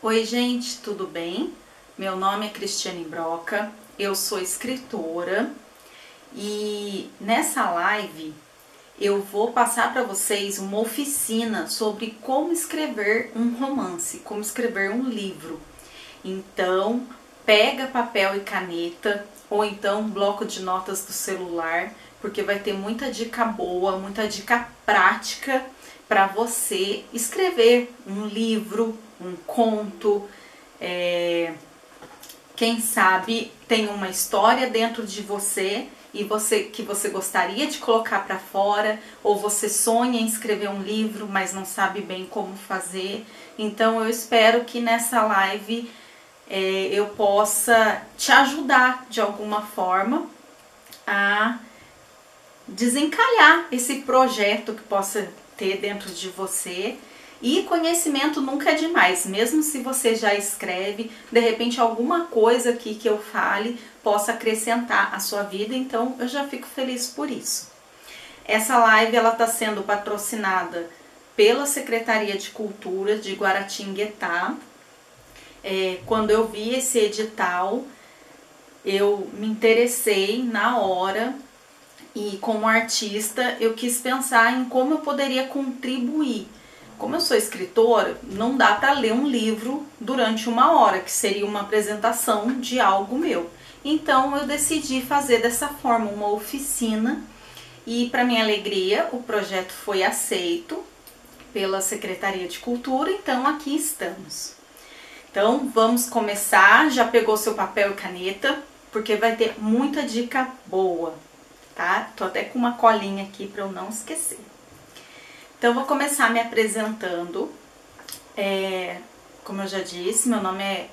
Oi gente, tudo bem? Meu nome é Cristiane Broca, eu sou escritora e nessa live eu vou passar para vocês uma oficina sobre como escrever um romance, como escrever um livro. Então, pega papel e caneta ou então um bloco de notas do celular, porque vai ter muita dica boa, muita dica prática para você escrever um livro, um conto, quem sabe tem uma história dentro de você e que você gostaria de colocar para fora, ou você sonha em escrever um livro, mas não sabe bem como fazer. Então eu espero que nessa live eu possa te ajudar de alguma forma a desencalhar esse projeto que possa ter dentro de você. E conhecimento nunca é demais, mesmo se você já escreve, de repente alguma coisa aqui que eu fale possa acrescentar à sua vida, então eu já fico feliz por isso. Essa live ela está sendo patrocinada pela Secretaria de Cultura de Guaratinguetá. Quando eu vi esse edital, eu me interessei na hora e como artista eu quis pensar em como eu poderia contribuir. Como eu sou escritora, não dá para ler um livro durante uma hora, que seria uma apresentação de algo meu. Então eu decidi fazer dessa forma uma oficina e, para minha alegria, o projeto foi aceito pela Secretaria de Cultura, então aqui estamos. Então vamos começar, já pegou seu papel e caneta, porque vai ter muita dica boa, tá? Tô até com uma colinha aqui para eu não esquecer. Então, vou começar me apresentando. Como eu já disse, meu nome é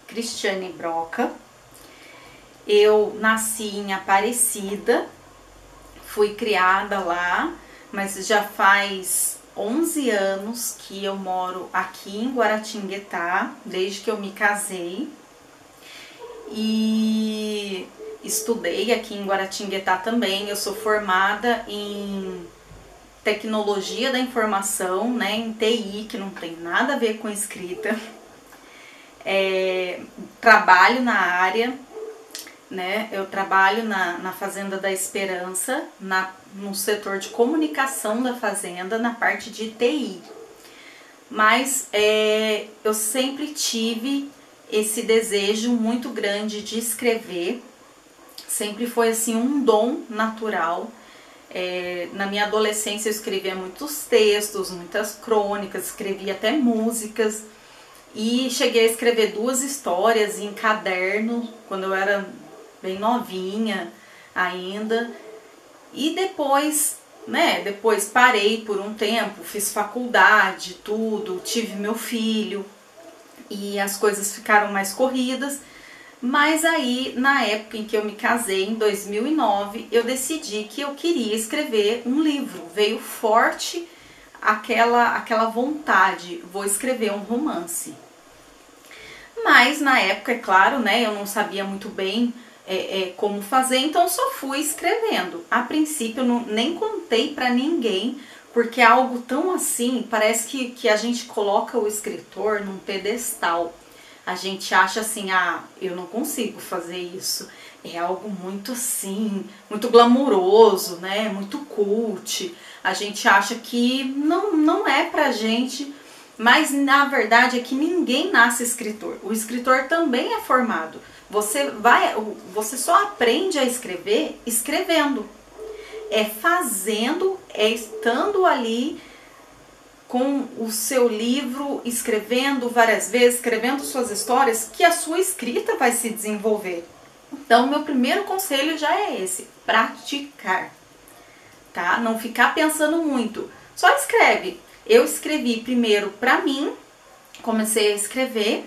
Cristiane Broca. Eu nasci em Aparecida, fui criada lá, mas já faz 11 anos que eu moro aqui em Guaratinguetá, desde que eu me casei. E estudei aqui em Guaratinguetá também. Eu sou formada em tecnologia da informação, né, em TI, que não tem nada a ver com escrita. Trabalho na área, né, eu trabalho na Fazenda da Esperança, no setor de comunicação da fazenda, na parte de TI. Mas eu sempre tive esse desejo muito grande de escrever, sempre foi assim um dom natural. Na minha adolescência eu escrevia muitos textos, muitas crônicas, escrevia até músicas e cheguei a escrever 2 histórias em caderno quando eu era bem novinha ainda. E depois parei por um tempo, fiz faculdade, tudo, tive meu filho e as coisas ficaram mais corridas. Mas aí, na época em que eu me casei, em 2009, eu decidi que eu queria escrever um livro. Veio forte aquela vontade, vou escrever um romance. Mas na época, é claro, né, eu não sabia muito bem como fazer, então só fui escrevendo. A princípio eu nem contei pra ninguém, porque é algo tão assim, parece que a gente coloca o escritor num pedestal. A gente acha assim, eu não consigo fazer isso. É algo muito assim, muito glamuroso, né? Muito cult. A gente acha que não é pra gente, mas na verdade é que ninguém nasce escritor. O escritor também é formado. Você só aprende a escrever escrevendo. É fazendo, é estando ali com o seu livro, escrevendo várias vezes, escrevendo suas histórias, que a sua escrita vai se desenvolver. Então, meu primeiro conselho já é esse: praticar, tá? Não ficar pensando muito, só escreve. Eu escrevi primeiro pra mim, comecei a escrever,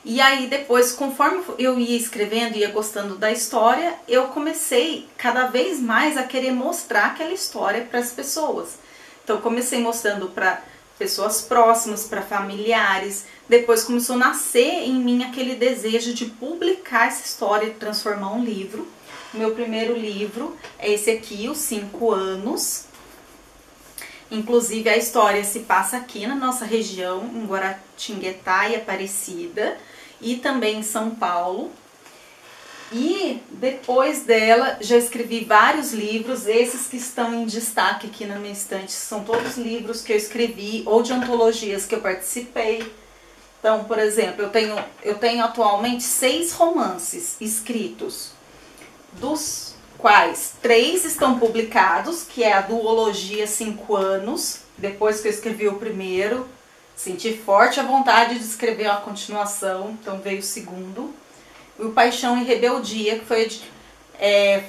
e aí depois, conforme eu ia escrevendo, ia gostando da história, eu comecei cada vez mais a querer mostrar aquela história para as pessoas. Então, comecei mostrando para pessoas próximas, para familiares. Depois começou a nascer em mim aquele desejo de publicar essa história e transformar um livro. O meu primeiro livro é esse aqui, Os 5 Anos. Inclusive a história se passa aqui na nossa região, em Guaratinguetá e Aparecida, e também em São Paulo. E depois dela já escrevi vários livros, esses que estão em destaque aqui na minha estante são todos livros que eu escrevi ou de antologias que eu participei. Então, por exemplo, eu tenho atualmente 6 romances escritos, dos quais 3 estão publicados, que é a duologia 5 anos, depois que eu escrevi o primeiro, senti forte a vontade de escrever uma continuação, então veio o segundo. O Paixão e Rebeldia, que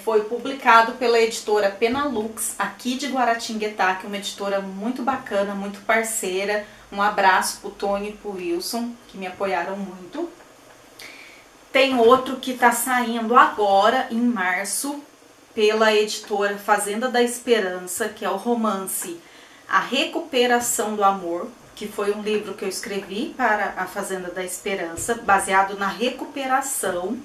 foi publicado pela editora Penalux, aqui de Guaratinguetá, que é uma editora muito bacana, muito parceira. Um abraço pro Tony e pro Wilson, que me apoiaram muito. Tem outro que está saindo agora, em março, pela editora Fazenda da Esperança, que é o romance A Recuperação do Amor, que foi um livro que eu escrevi para a Fazenda da Esperança, baseado na recuperação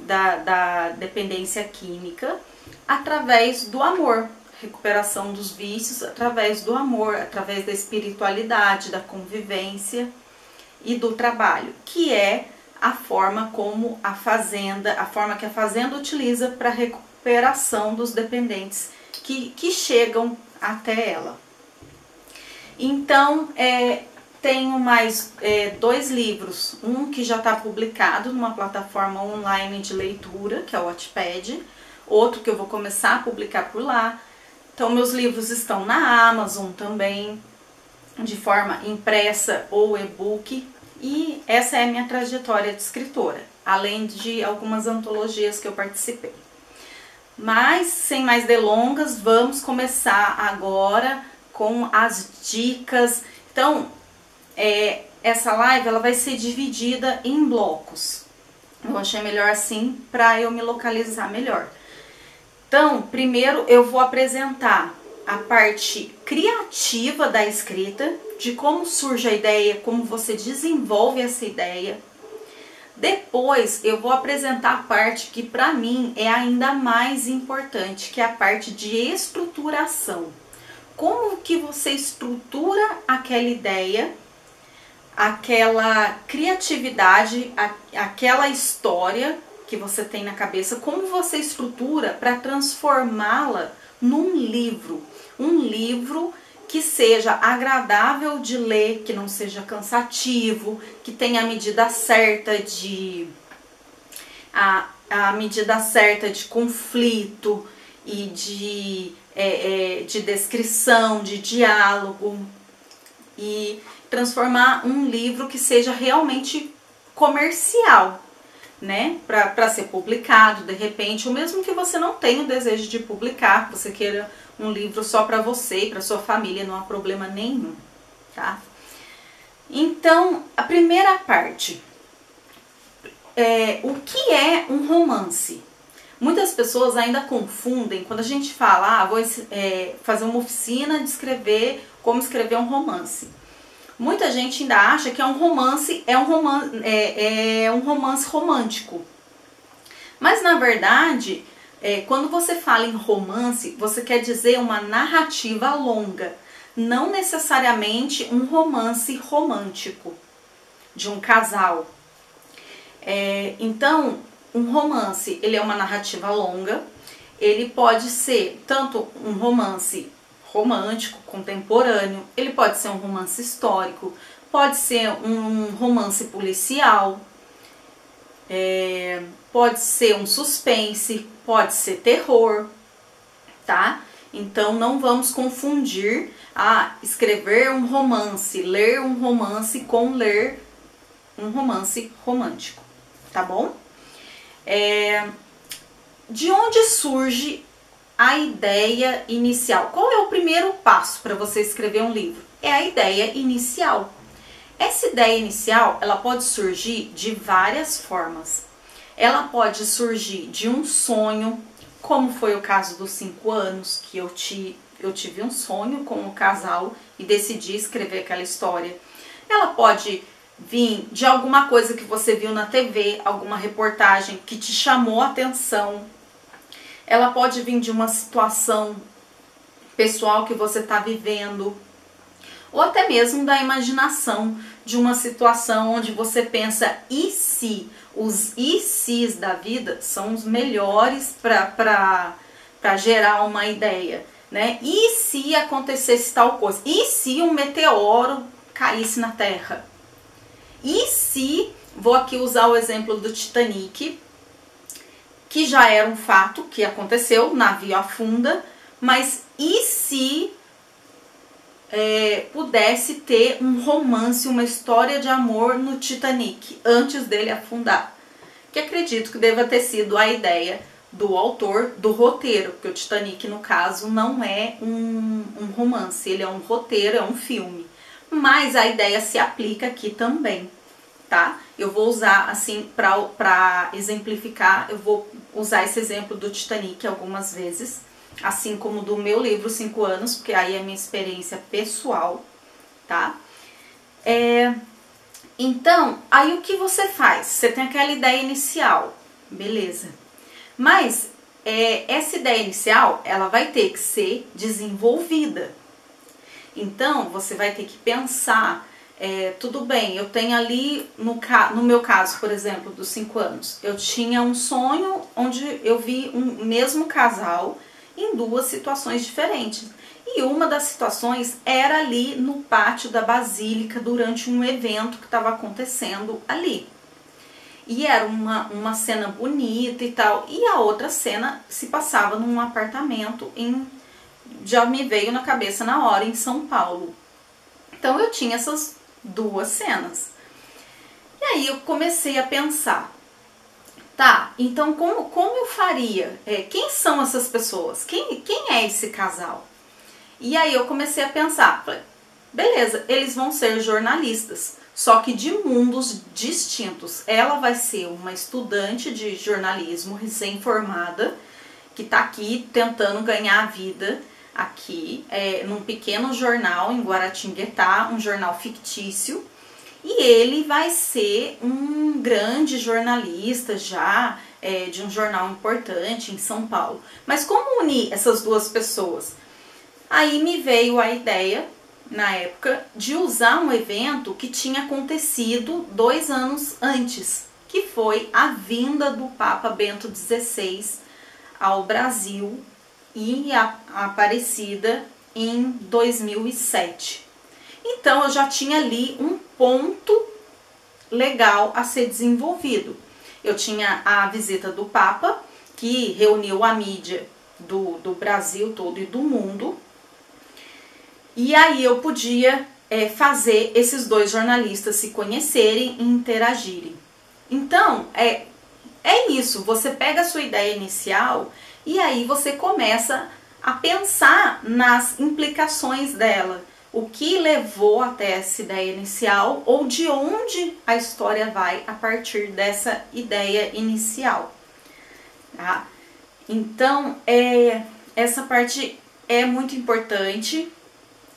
da dependência química através do amor. Recuperação dos vícios através do amor, através da espiritualidade, da convivência e do trabalho, que é a forma como a forma que a Fazenda utiliza para a recuperação dos dependentes que chegam até ela. Então, tenho mais 2 livros, um que já está publicado numa plataforma online de leitura, que é o Wattpad, outro que eu vou começar a publicar por lá. Então, meus livros estão na Amazon também, de forma impressa ou e-book, e essa é a minha trajetória de escritora, além de algumas antologias que eu participei. Mas, sem mais delongas, vamos começar agora com as dicas. Então, essa live ela vai ser dividida em blocos. Eu achei melhor assim para eu me localizar melhor. Então, primeiro eu vou apresentar a parte criativa da escrita, de como surge a ideia, como você desenvolve essa ideia. Depois eu vou apresentar a parte que para mim é ainda mais importante, que é a parte de estruturação. Como que você estrutura aquela ideia, aquela criatividade, aquela história que você tem na cabeça, como você estrutura para transformá-la num livro. Um livro que seja agradável de ler, que não seja cansativo, que tenha a medida certa a medida certa de conflito e de descrição, de diálogo, e transformar um livro que seja realmente comercial, né, para ser publicado de repente, ou mesmo que você não tenha o desejo de publicar, que você queira um livro só para você e para sua família, não há problema nenhum, tá? Então, a primeira parte, o que é um romance? Muitas pessoas ainda confundem, quando a gente fala, vou fazer uma oficina de escrever, como escrever um romance. Muita gente ainda acha que um romance é um romance romântico. Mas na verdade, quando você fala em romance, você quer dizer uma narrativa longa, não necessariamente um romance romântico de um casal. Então, um romance, ele é uma narrativa longa, ele pode ser tanto um romance romântico, contemporâneo, ele pode ser um romance histórico, pode ser um romance policial, pode ser um suspense, pode ser terror, tá? Então não vamos confundir escrever um romance, ler um romance com ler um romance romântico, tá bom? De onde surge a ideia inicial? Qual é o primeiro passo para você escrever um livro? É a ideia inicial. Essa ideia inicial, ela pode surgir de várias formas. Ela pode surgir de um sonho, como foi o caso dos 5 anos, que eu tive um sonho com um casal e decidi escrever aquela história. Ela pode vir de alguma coisa que você viu na TV, alguma reportagem que te chamou a atenção. Ela pode vir de uma situação pessoal que você está vivendo, ou até mesmo da imaginação de uma situação onde você pensa e se. Os e se's da vida são os melhores para gerar uma ideia, né? E se acontecesse tal coisa? E se um meteoro caísse na Terra? E se, vou aqui usar o exemplo do Titanic, que já era um fato que aconteceu, o navio afunda, mas e se pudesse ter um romance, uma história de amor no Titanic, antes dele afundar? Que acredito que deva ter sido a ideia do autor do roteiro, porque o Titanic, no caso, não é um romance, ele é um roteiro, é um filme. Mas a ideia se aplica aqui também, tá? Eu vou usar, assim, para exemplificar, eu vou usar esse exemplo do Titanic algumas vezes, assim como do meu livro 5 anos, porque aí é minha experiência pessoal, tá? Então, aí o que você faz? Você tem aquela ideia inicial, beleza. Mas essa ideia inicial, ela vai ter que ser desenvolvida. Então, você vai ter que pensar, tudo bem, eu tenho ali, no meu caso, por exemplo, dos 5 anos, eu tinha um sonho onde eu vi um mesmo casal em 2 situações diferentes. E uma das situações era ali no pátio da Basílica, durante um evento que estava acontecendo ali. E era uma cena bonita e tal. E a outra cena se passava num apartamento já me veio na cabeça na hora, em São Paulo. Então eu tinha essas 2 cenas. E aí eu comecei a pensar, tá, então como eu faria? Quem são essas pessoas? Quem é esse casal? E aí eu comecei a pensar, falei, beleza, eles vão ser jornalistas, só que de mundos distintos. Ela vai ser uma estudante de jornalismo recém-formada, que está aqui tentando ganhar a vida aqui, num pequeno jornal em Guaratinguetá, um jornal fictício. E ele vai ser um grande jornalista já, de um jornal importante em São Paulo. Mas como unir essas 2 pessoas? Aí me veio a ideia, na época, de usar um evento que tinha acontecido 2 anos antes, que foi a vinda do Papa Bento XVI ao Brasil e a Aparecida em 2007. Então eu já tinha ali um ponto legal a ser desenvolvido. Eu tinha a visita do Papa, que reuniu a mídia do Brasil todo e do mundo. E aí eu podia fazer esses 2 jornalistas se conhecerem e interagirem. Então, é isso. Você pega a sua ideia inicial e aí você começa a pensar nas implicações dela. O que levou até essa ideia inicial ou de onde a história vai a partir dessa ideia inicial. Tá? Então, essa parte é muito importante.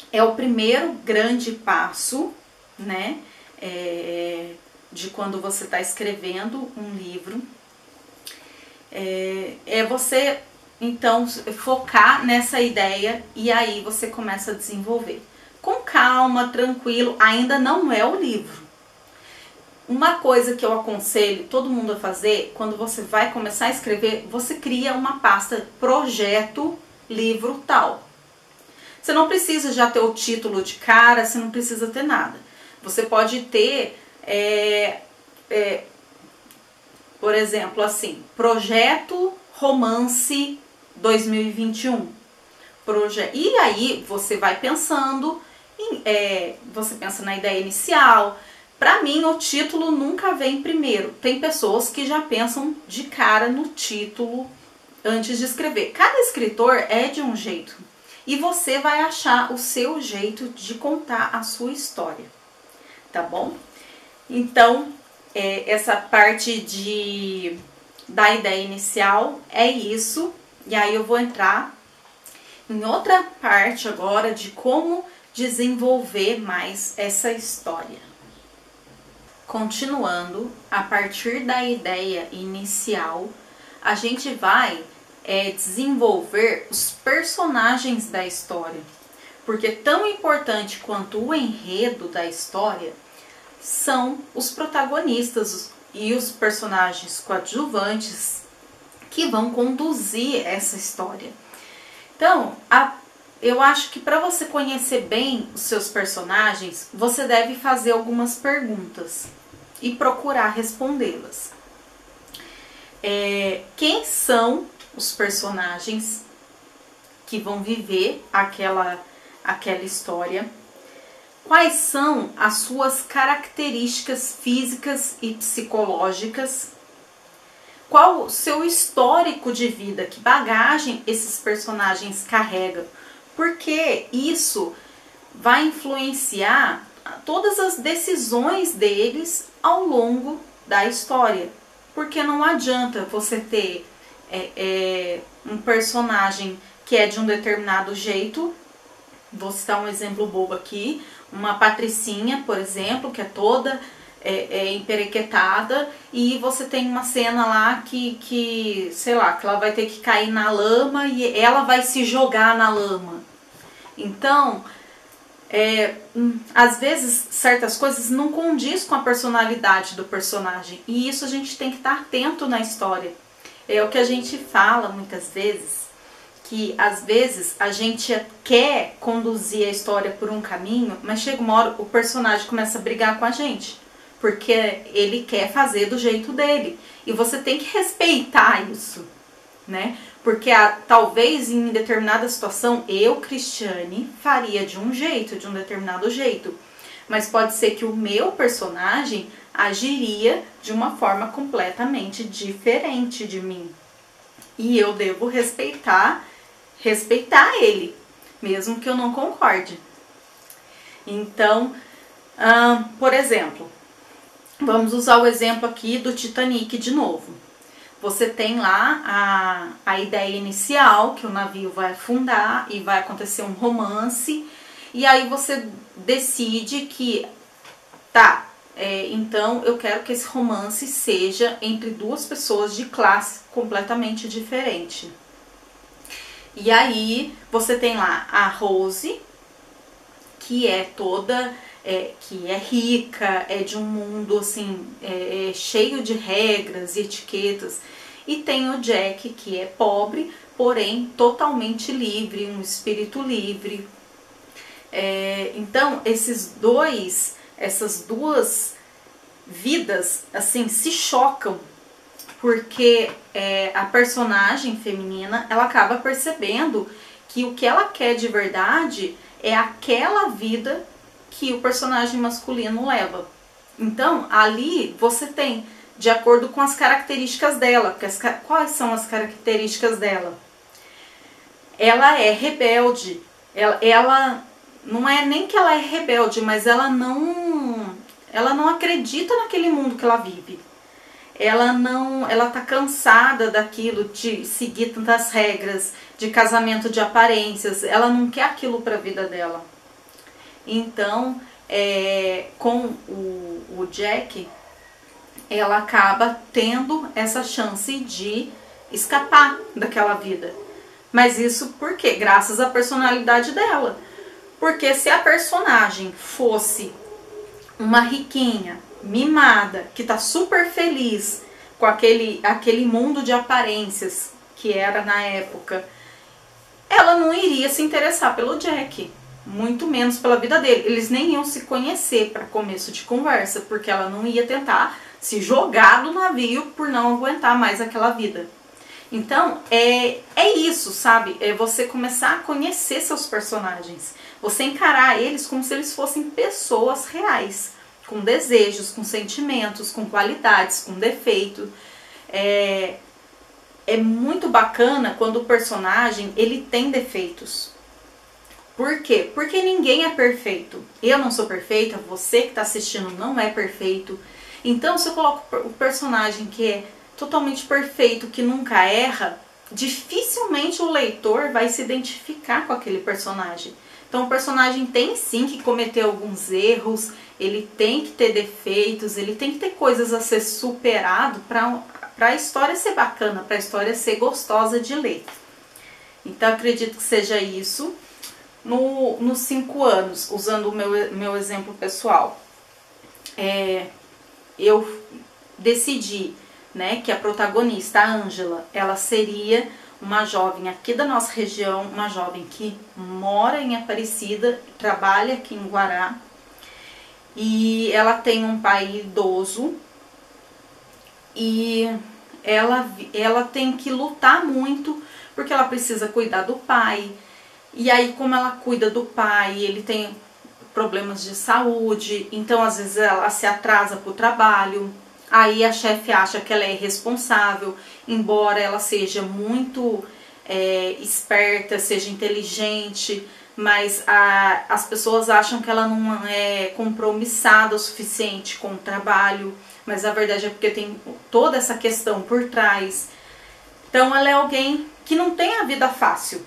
É o primeiro grande passo, né, de quando você está escrevendo um livro. Você, então, focar nessa ideia e aí você começa a desenvolver. Com calma, tranquilo, ainda não é o livro. Uma coisa que eu aconselho todo mundo a fazer, quando você vai começar a escrever, você cria uma pasta projeto livro tal. Você não precisa já ter o título de cara, você não precisa ter nada. Você pode ter, por exemplo, assim, projeto romance 2021. E aí você vai pensando, você pensa na ideia inicial. Para mim, o título nunca vem primeiro. Tem pessoas que já pensam de cara no título antes de escrever. Cada escritor é de um jeito. E você vai achar o seu jeito de contar a sua história, tá bom? Então, essa parte da ideia inicial é isso. E aí eu vou entrar em outra parte agora de como desenvolver mais essa história. Continuando, a partir da ideia inicial, a gente vai é desenvolver os personagens da história. Porque tão importante quanto o enredo da história são os protagonistas e os personagens coadjuvantes que vão conduzir essa história. Então, eu acho que para você conhecer bem os seus personagens, você deve fazer algumas perguntas e procurar respondê-las. Quem são os personagens que vão viver aquela história? Quais são as suas características físicas e psicológicas? Qual o seu histórico de vida? Que bagagem esses personagens carregam? Porque isso vai influenciar todas as decisões deles ao longo da história. Porque não adianta você ter um personagem que é de um determinado jeito. Vou citar um exemplo bobo aqui. Uma patricinha, por exemplo, que é toda emperequetada, e você tem uma cena lá que, sei lá, que ela vai ter que cair na lama e ela vai se jogar na lama. Então, às vezes certas coisas não condiz com a personalidade do personagem, e isso a gente tem que estar atento na história. É o que a gente fala muitas vezes, que às vezes a gente quer conduzir a história por um caminho, mas chega uma hora o personagem começa a brigar com a gente, porque ele quer fazer do jeito dele, e você tem que respeitar isso, né? Porque talvez em determinada situação eu, Cristiane, faria de um jeito, de um determinado jeito, mas pode ser que o meu personagem agiria de uma forma completamente diferente de mim, e eu devo respeitar ele, mesmo que eu não concorde. Então, por exemplo, vamos usar o exemplo aqui do Titanic de novo. Você tem lá a ideia inicial, que o navio vai afundar e vai acontecer um romance, e aí você decide que, então eu quero que esse romance seja entre duas pessoas de classe completamente diferente. E aí você tem lá a Rose, que é toda, que é rica, é de um mundo assim, cheio de regras e etiquetas. E tem o Jack, que é pobre, porém totalmente livre, um espírito livre. Então essas duas vidas assim se chocam, porque a personagem feminina, ela acaba percebendo que o que ela quer de verdade é aquela vida que o personagem masculino leva. Então, ali você tem, de acordo com as características dela, porque quais são as características dela? Ela é rebelde, ela não é nem que ela é rebelde, mas ela não acredita naquele mundo que ela vive. Ela tá cansada daquilo, de seguir tantas regras, de casamento de aparências, ela não quer aquilo para a vida dela. Então, com o Jack, ela acaba tendo essa chance de escapar daquela vida. Mas isso por quê? Graças à personalidade dela. Porque se a personagem fosse uma riquinha, mimada, que tá super feliz com aquele mundo de aparências que era na época, ela não iria se interessar pelo Jack, muito menos pela vida dele. Eles nem iam se conhecer para começo de conversa, porque ela não ia tentar se jogar do navio por não aguentar mais aquela vida. Então, é isso, sabe? É você começar a conhecer seus personagens, você encarar eles como se eles fossem pessoas reais, com desejos, com sentimentos, com qualidades, com defeito. É muito bacana quando o personagem ele tem defeitos. Por quê? Porque ninguém é perfeito. Eu não sou perfeita, você que está assistindo não é perfeito. Então, se eu coloco o personagem que é totalmente perfeito, que nunca erra, dificilmente o leitor vai se identificar com aquele personagem. Então o personagem tem sim que cometer alguns erros, ele tem que ter defeitos, ele tem que ter coisas a ser superado para a história ser bacana, para a história ser gostosa de ler. Então acredito que seja isso. Nos 5 anos, usando o meu exemplo pessoal, eu decidi, né, que a protagonista, a Ângela, ela seria uma jovem aqui da nossa região, uma jovem que mora em Aparecida, trabalha aqui em Guará, e ela tem um pai idoso e ela tem que lutar muito porque ela precisa cuidar do pai. E aí, como ela cuida do pai, ele tem problemas de saúde, então às vezes ela se atrasa para o trabalho. Aí a chefe acha que ela é irresponsável, embora ela seja muito esperta, seja inteligente, mas as pessoas acham que ela não é compromissada o suficiente com o trabalho, mas a verdade é porque tem toda essa questão por trás. Então ela é alguém que não tem a vida fácil.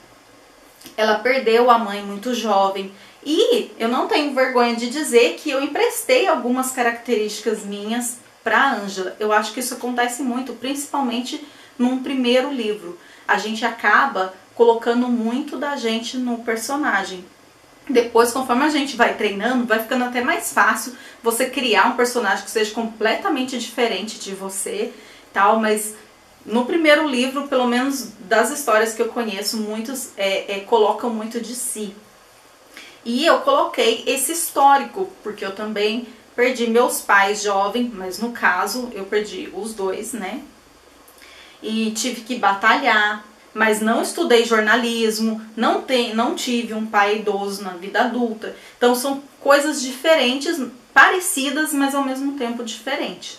Ela perdeu a mãe muito jovem e eu não tenho vergonha de dizer que eu emprestei algumas características minhas para a Ângela. Eu acho que isso acontece muito, principalmente num primeiro livro. A gente acaba colocando muito da gente no personagem. Depois, conforme a gente vai treinando, vai ficando até mais fácil você criar um personagem que seja completamente diferente de você, tal, mas no primeiro livro, pelo menos das histórias que eu conheço, muitos colocam muito de si. E eu coloquei esse histórico, porque eu também perdi meus pais jovem, mas no caso eu perdi os dois, né? E tive que batalhar, mas não estudei jornalismo, não tive um pai idoso na vida adulta. Então são coisas diferentes, parecidas, mas ao mesmo tempo diferentes.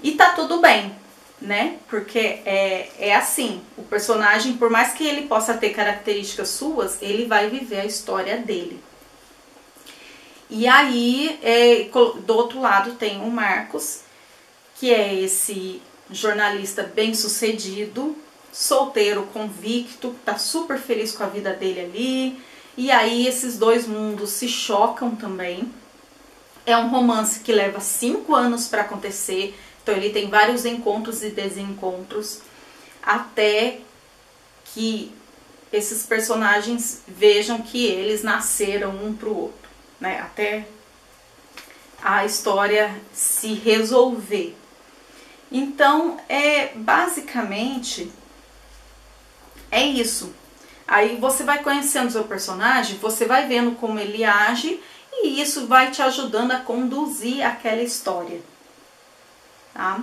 E tá tudo bem, né? Porque é assim, o personagem, por mais que ele possa ter características suas, ele vai viver a história dele. E aí, do outro lado tem o Marcos, que é esse jornalista bem-sucedido, solteiro, convicto, tá super feliz com a vida dele ali. E aí esses dois mundos se chocam também. É um romance que leva 5 anos para acontecer, então ele tem vários encontros e desencontros, até que esses personagens vejam que eles nasceram um pro outro, né? Até a história se resolver. Então, basicamente, é isso. Aí você vai conhecendo o seu personagem, você vai vendo como ele age, e isso vai te ajudando a conduzir aquela história. Tá?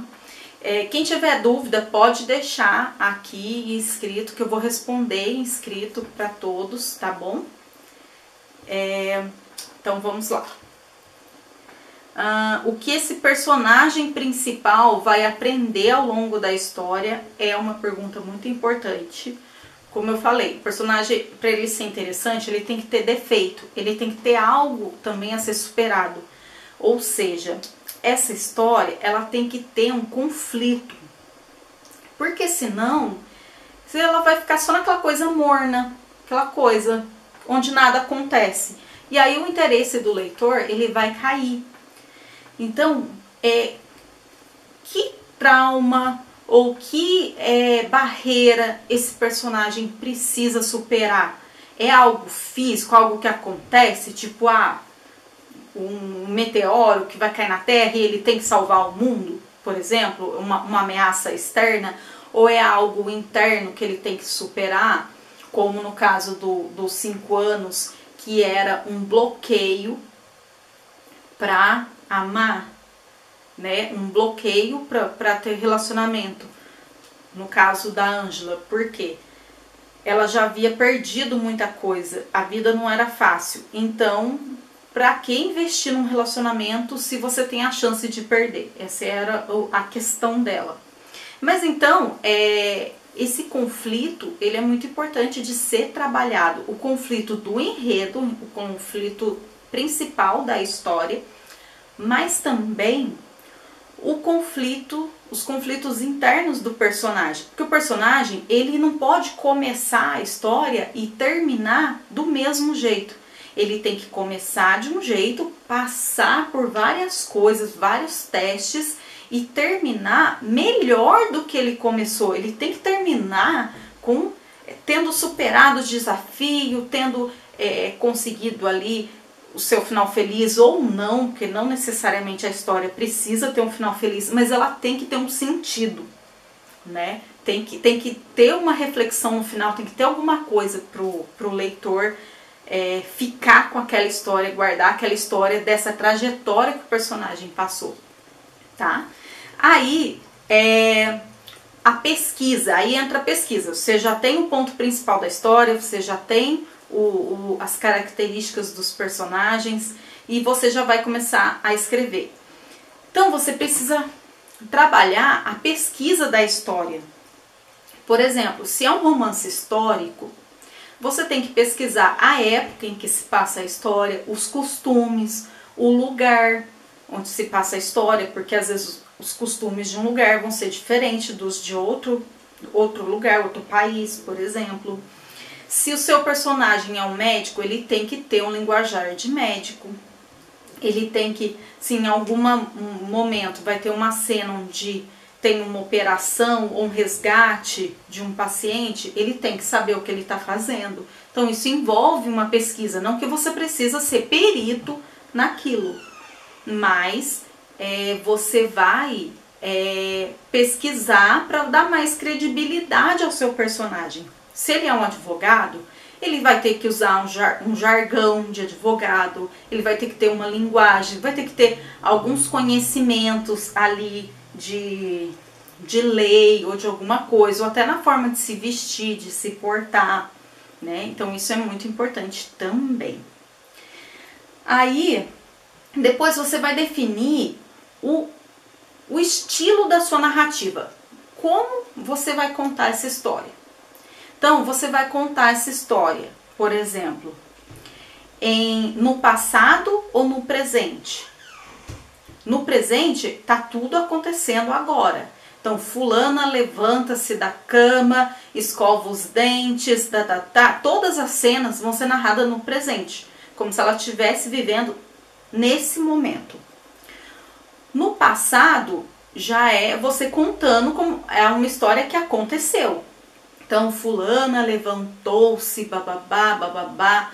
Quem tiver dúvida pode deixar aqui escrito, que eu vou responder em escrito para todos, tá bom? Então vamos lá. O que esse personagem principal vai aprender ao longo da história é uma pergunta muito importante. Como eu falei, o personagem, para ele ser interessante, ele tem que ter defeito, ele tem que ter algo também a ser superado. Ou seja, essa história, ela tem que ter um conflito. Porque senão, ela vai ficar só naquela coisa morna, aquela coisa onde nada acontece. E aí o interesse do leitor, ele vai cair. Então, que trauma ou que barreira esse personagem precisa superar? É algo físico, algo que acontece, tipo, um meteoro que vai cair na Terra e ele tem que salvar o mundo, por exemplo, uma ameaça externa, ou é algo interno que ele tem que superar, como no caso dos 5 anos, que era um bloqueio para amar, né? Um bloqueio para ter relacionamento. No caso da Ângela, por quê? Ela já havia perdido muita coisa, a vida não era fácil, então para que investir num relacionamento se você tem a chance de perder? Essa era a questão dela. Mas então, esse conflito, ele é muito importante de ser trabalhado. O conflito do enredo, o conflito principal da história, mas também os conflitos internos do personagem. Porque o personagem, ele não pode começar a história e terminar do mesmo jeito. Ele tem que começar de um jeito, passar por várias coisas, vários testes e terminar melhor do que ele começou. Ele tem que terminar tendo superado o desafio, tendo conseguido ali o seu final feliz ou não, porque não necessariamente a história precisa ter um final feliz, mas ela tem que ter um sentido, né? Tem que ter uma reflexão no final, tem que ter alguma coisa pro leitor ficar com aquela história, guardar aquela história dessa trajetória que o personagem passou, tá? Aí, a pesquisa, aí entra a pesquisa. Você já tem o ponto principal da história, você já tem as características dos personagens e você já vai começar a escrever. Então, você precisa trabalhar a pesquisa da história. Por exemplo, se é um romance histórico, você tem que pesquisar a época em que se passa a história, os costumes, o lugar onde se passa a história, porque às vezes os costumes de um lugar vão ser diferentes dos de outro lugar, outro país, por exemplo. Se o seu personagem é um médico, ele tem que ter um linguajar de médico. Ele tem que, se em algum momento vai ter uma cena onde tem uma operação ou um resgate de um paciente, ele tem que saber o que ele está fazendo. Então isso envolve uma pesquisa, não que você precisa ser perito naquilo, mas você vai pesquisar para dar mais credibilidade ao seu personagem. Se ele é um advogado, ele vai ter que usar um jargão de advogado, ele vai ter que ter uma linguagem, vai ter que ter alguns conhecimentos ali de lei ou de alguma coisa, ou até na forma de se vestir, de se portar, né? Então isso é muito importante também. Aí, depois você vai definir o estilo da sua narrativa. Como você vai contar essa história? Então, você vai contar essa história, por exemplo, no passado ou no presente. No presente, tá tudo acontecendo agora. Então, fulana levanta-se da cama, escova os dentes, todas as cenas vão ser narradas no presente, como se ela estivesse vivendo nesse momento. No passado, já é você contando como é uma história que aconteceu. Então, fulana levantou-se, bababá,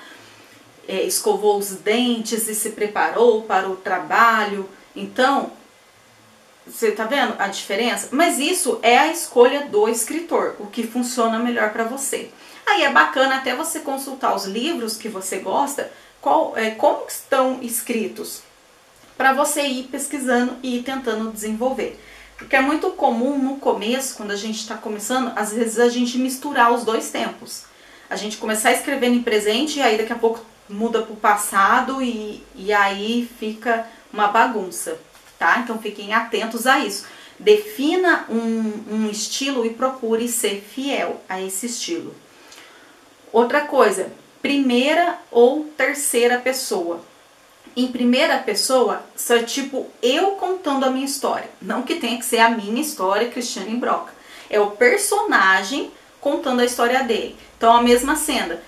escovou os dentes e se preparou para o trabalho. Então, você tá vendo a diferença? Mas isso é a escolha do escritor, o que funciona melhor para você. Aí é bacana até você consultar os livros que você gosta, como estão escritos, para você ir pesquisando e ir tentando desenvolver. Porque é muito comum no começo, quando a gente está começando, às vezes a gente misturar os dois tempos. A gente começar escrevendo em presente e aí daqui a pouco muda para o passado e aí fica uma bagunça, tá? Então fiquem atentos a isso. Defina um estilo e procure ser fiel a esse estilo. Outra coisa, primeira ou terceira pessoa. Em primeira pessoa, só é tipo eu contando a minha história. Não que tenha que ser a minha história, Cristiane Broca. É o personagem contando a história dele. Então a mesma cena.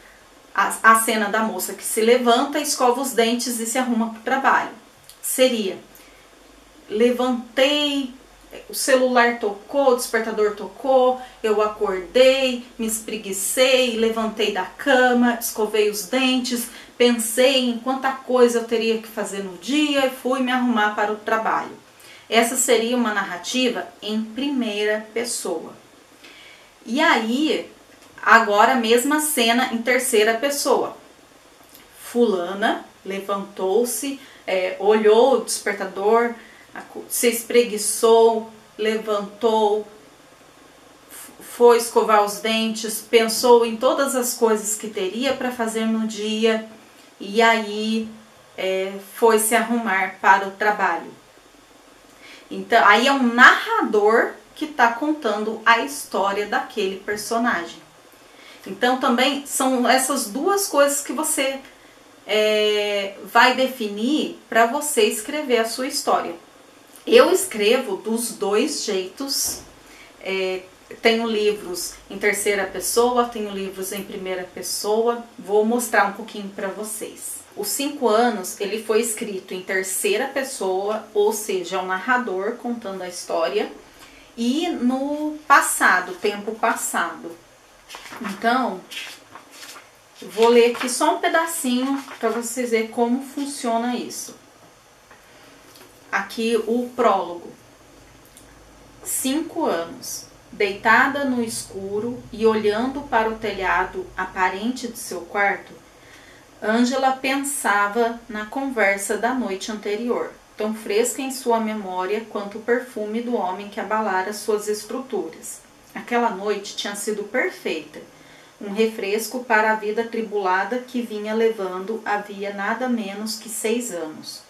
A cena da moça que se levanta, escova os dentes e se arruma para o trabalho. Seria: levantei, o celular tocou, o despertador tocou, eu acordei, me espreguicei, levantei da cama, escovei os dentes, pensei em quanta coisa eu teria que fazer no dia e fui me arrumar para o trabalho. Essa seria uma narrativa em primeira pessoa. E aí, agora a mesma cena em terceira pessoa. Fulana levantou-se, olhou o despertador, se espreguiçou, levantou, foi escovar os dentes, pensou em todas as coisas que teria para fazer no dia e aí foi se arrumar para o trabalho. Então, aí é um narrador que está contando a história daquele personagem. Então, também são essas duas coisas que você vai definir para você escrever a sua história. Eu escrevo dos dois jeitos, tenho livros em terceira pessoa, tenho livros em primeira pessoa. Vou mostrar um pouquinho para vocês. Os 5 anos, ele foi escrito em terceira pessoa, ou seja, é um narrador contando a história. E no passado, tempo passado. Então, eu vou ler aqui só um pedacinho para vocês verem como funciona isso. Aqui o prólogo. 5 anos. Deitada no escuro e olhando para o telhado aparente de seu quarto, Ângela pensava na conversa da noite anterior, tão fresca em sua memória quanto o perfume do homem que abalara suas estruturas. Aquela noite tinha sido perfeita, um refresco para a vida atribulada que vinha levando havia nada menos que 6 anos.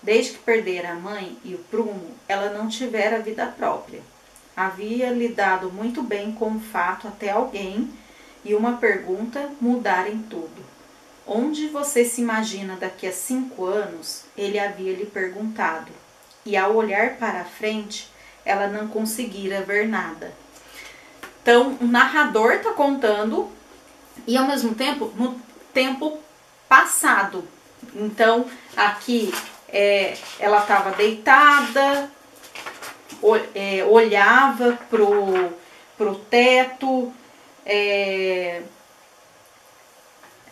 Desde que perdera a mãe e o prumo, ela não tivera vida própria. Havia lidado muito bem com o fato até alguém e uma pergunta mudarem tudo. Onde você se imagina daqui a 5 anos? Ele havia lhe perguntado. E ao olhar para a frente, ela não conseguira ver nada. Então, o narrador está contando e ao mesmo tempo, no tempo passado. Então, aqui ela estava deitada, olhava pro teto,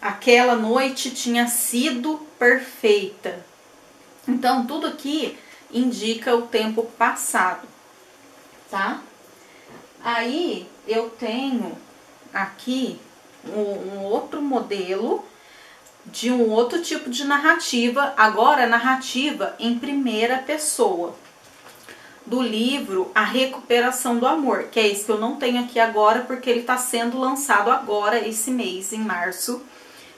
aquela noite tinha sido perfeita. Então, tudo aqui indica o tempo passado, tá? Aí, eu tenho aqui um outro modelo de um outro tipo de narrativa, agora narrativa em primeira pessoa, do livro A Recuperação do Amor, que é esse que eu não tenho aqui agora, porque ele está sendo lançado agora, esse mês, em março,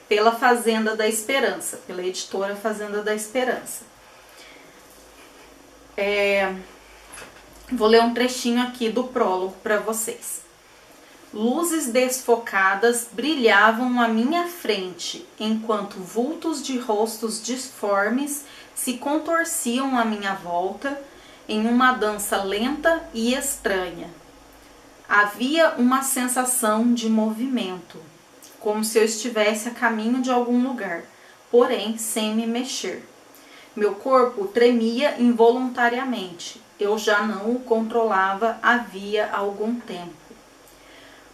pela Fazenda da Esperança, pela editora Fazenda da Esperança. Vou ler um trechinho aqui do prólogo para vocês. Luzes desfocadas brilhavam à minha frente, enquanto vultos de rostos disformes se contorciam à minha volta em uma dança lenta e estranha. Havia uma sensação de movimento, como se eu estivesse a caminho de algum lugar, porém sem me mexer. Meu corpo tremia involuntariamente. Eu já não o controlava havia algum tempo.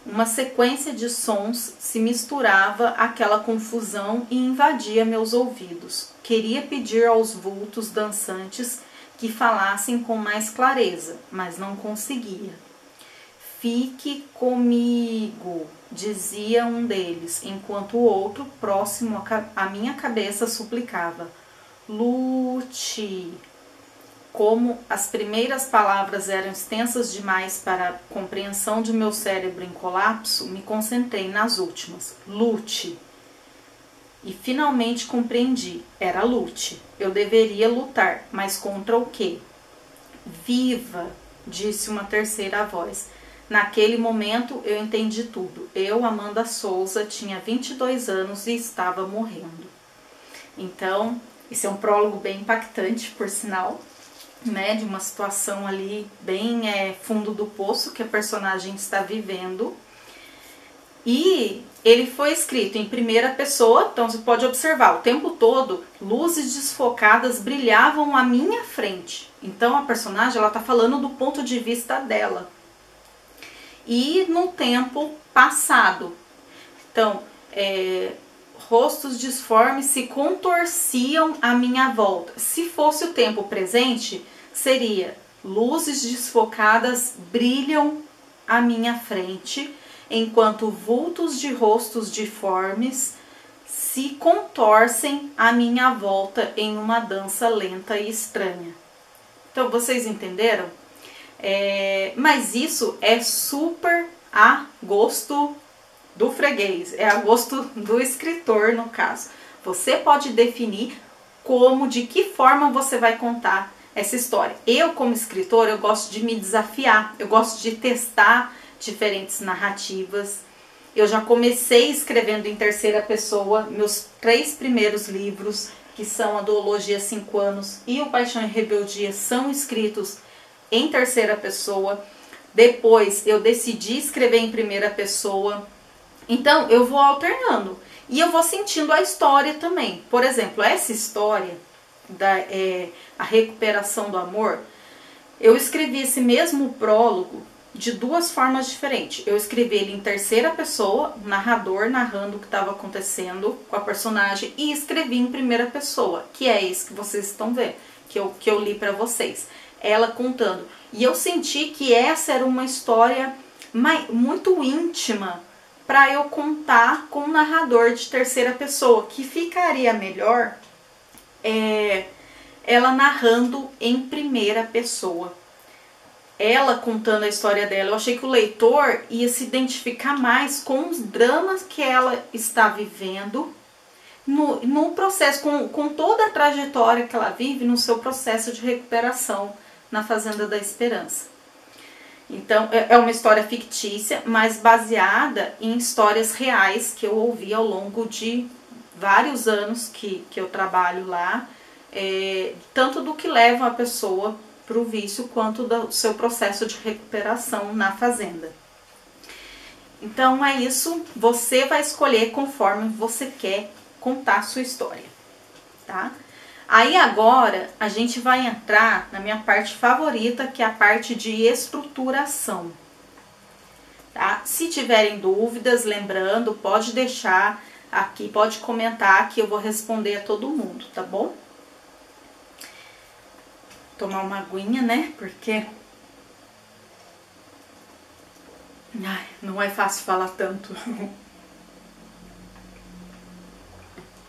Uma sequência de sons se misturava àquela confusão e invadia meus ouvidos. Queria pedir aos vultos dançantes que falassem com mais clareza, mas não conseguia. Fique comigo, dizia um deles, enquanto o outro, próximo à minha cabeça, suplicava. Lute. Como as primeiras palavras eram extensas demais para a compreensão de meu cérebro em colapso, me concentrei nas últimas. Lute. E finalmente compreendi. Era lute. Eu deveria lutar, mas contra o quê? Viva, disse uma terceira voz. Naquele momento eu entendi tudo. Eu, Amanda Souza, tinha 22 anos e estava morrendo. Então, esse é um prólogo bem impactante, por sinal, né, de uma situação ali bem fundo do poço que a personagem está vivendo. E ele foi escrito em primeira pessoa, então você pode observar, o tempo todo, luzes desfocadas brilhavam à minha frente. Então a personagem está falando do ponto de vista dela. E no tempo passado. Então, rostos disformes se contorciam à minha volta. Se fosse o tempo presente, seria luzes desfocadas brilham à minha frente, enquanto vultos de rostos disformes se contorcem à minha volta em uma dança lenta e estranha. Então, vocês entenderam? Mas isso é super a gosto do freguês, é a gosto do escritor, no caso. Você pode definir de que forma você vai contar essa história. Eu, como escritora, eu gosto de me desafiar, eu gosto de testar diferentes narrativas. Eu já comecei escrevendo em terceira pessoa, meus 3 primeiros livros, que são a Duologia 5 anos e o Paixão e Rebeldia, são escritos em terceira pessoa. Depois eu decidi escrever em primeira pessoa. Então eu vou alternando e eu vou sentindo a história também. Por exemplo, essa história a recuperação do amor, eu escrevi esse mesmo prólogo de duas formas diferentes. Eu escrevi ele em terceira pessoa, o narrador narrando o que estava acontecendo com a personagem, e escrevi em primeira pessoa, que é esse que vocês estão vendo, que eu li para vocês. Ela contando. E eu senti que essa era uma história muito íntima para eu contar com um narrador de terceira pessoa, que ficaria melhor ela narrando em primeira pessoa. Ela contando a história dela. Eu achei que o leitor ia se identificar mais com os dramas que ela está vivendo no processo, com toda a trajetória que ela vive no seu processo de recuperação na Fazenda da Esperança. Então, é uma história fictícia, mas baseada em histórias reais que eu ouvi ao longo de vários anos que eu trabalho lá, tanto do que leva a pessoa para o vício, quanto do seu processo de recuperação na Fazenda. Então, é isso. Você vai escolher conforme você quer contar a sua história, tá? Aí agora a gente vai entrar na minha parte favorita, que é a parte de estruturação, tá? Se tiverem dúvidas, lembrando, pode deixar aqui, pode comentar que eu vou responder a todo mundo, tá bom? Tomar uma aguinha, né? Porque não é fácil falar tanto.